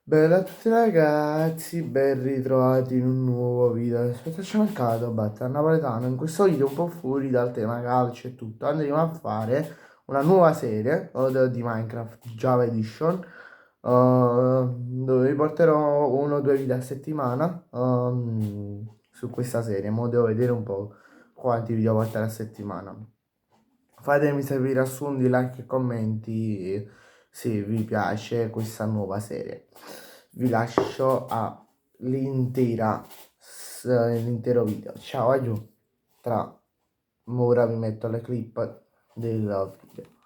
Bella a tutti ragazzi, ben ritrovati in un nuovo video del Spezzacciamercato Batta Napoletano. In questo video un po' fuori dal tema calcio e tutto andremo a fare una nuova serie di Minecraft Java Edition, dove vi porterò uno o due video a settimana su questa serie, in modo da vedere un po' quanti video portare a settimana. Fatemi sapere riassunti, like e commenti se vi piace questa nuova serie. Vi lascio l'intero video. Ciao, aggiù. Tra ora vi metto le clip del video.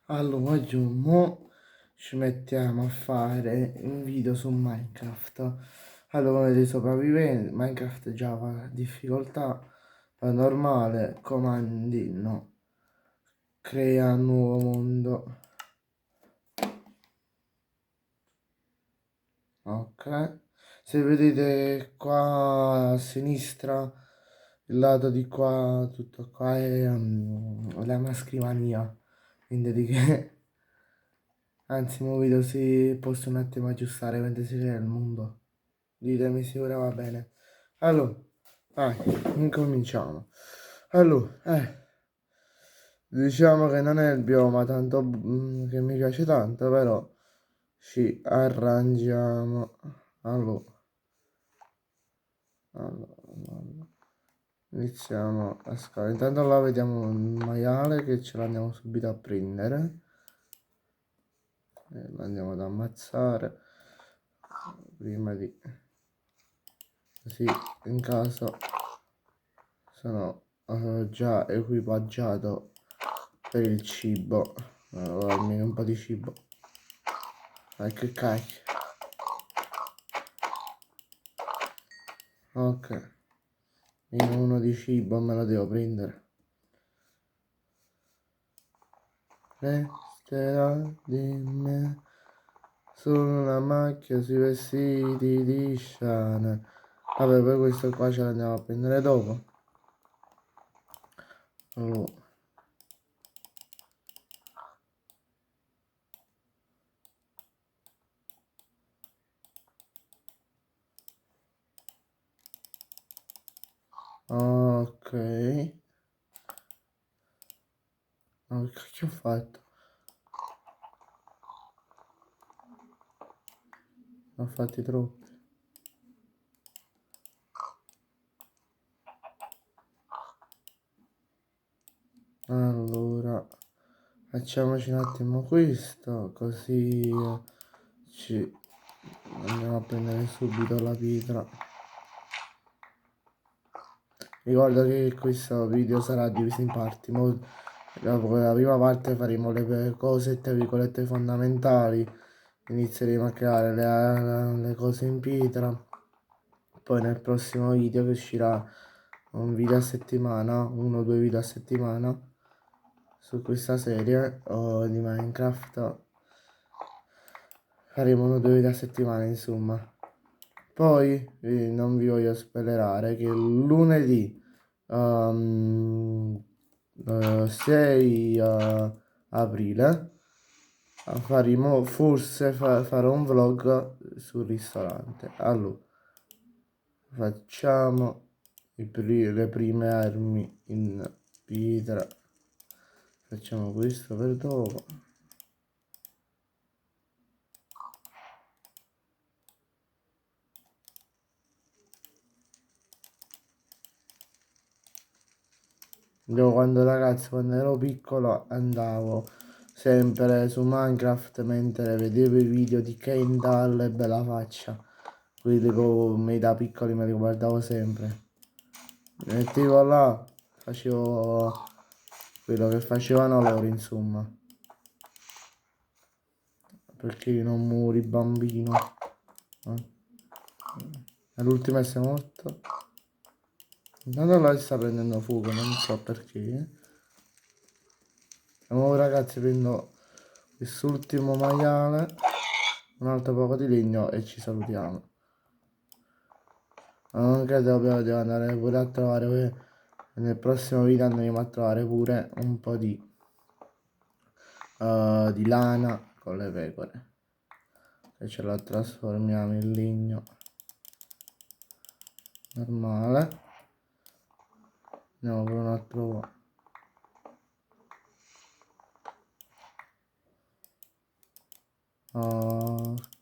Allora, aggiù, mo ci mettiamo a fare un video su Minecraft. Allora, come dei sopravviventi, Minecraft Java, difficoltà normale, comandi no. Crea un nuovo mondo. Ok. Se vedete qua a sinistra, il lato di qua, tutto qua è la mia scrivania. Quindi di che... Anzi, mo vedo se posso un attimo aggiustare mentre si crea il mondo. Ditemi se ora va bene. Allora, vai, incominciamo. Allora, diciamo che non è il bioma tanto che mi piace tanto, però ci arrangiamo. Allora, allora, iniziamo a scalare. Intanto là vediamo un maiale che ce l'andiamo subito a prendere. E lo andiamo ad ammazzare prima di... Così in caso sono già equipaggiato per il cibo. Almeno un po' di cibo. Che cacchio. Ok. Io uno di cibo me lo devo prendere. Resterà di me sulla macchia sui vestiti di Shana. Vabbè, poi questo qua ce l'andiamo a prendere dopo. Allora. Ok. Ma che cacchio ho fatto? Ne ho fatti troppi. Allora, facciamoci un attimo questo, così ci andiamo a prendere subito la pietra. Ricordo che questo video sarà diviso in parti. Dopo la prima parte faremo le cose, tra virgolette, fondamentali. Inizieremo a creare le cose in pietra. Poi nel prossimo video che uscirà un video a settimana, uno o due video a settimana su questa serie di Minecraft. Faremo uno o due video a settimana, insomma. Poi non vi voglio spoilerare che lunedì 6 aprile faremo, forse farò un vlog sul ristorante. Allora, facciamo le prime armi in pietra. Facciamo questo per dopo. Io quando ero piccolo andavo sempre su Minecraft mentre vedevo i video di Kendall e Bella Faccia. Quelli come da piccoli me li guardavo sempre. Mi mettevo là, facevo quello che facevano loro, insomma. Perché io non muori bambino. L'ultimo è morto. Intanto là sta prendendo fuoco, non so perché. E ora ragazzi prendo quest'ultimo maiale, un altro poco di legno e ci salutiamo. Non credo devo andare pure a trovare, nel prossimo video andremo a trovare pure un po' di lana con le pecore. e ce la trasformiamo in legno normale. Andiamo per un altro. Ok.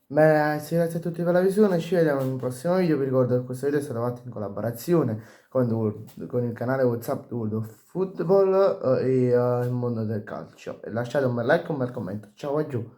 Bene, grazie a tutti per la visione, ci vediamo in un prossimo video. Vi ricordo che questo video è stato fatto in collaborazione con il canale WhatsApp World of Football e il mondo del calcio. E lasciate un bel like e un bel commento. Ciao a giù.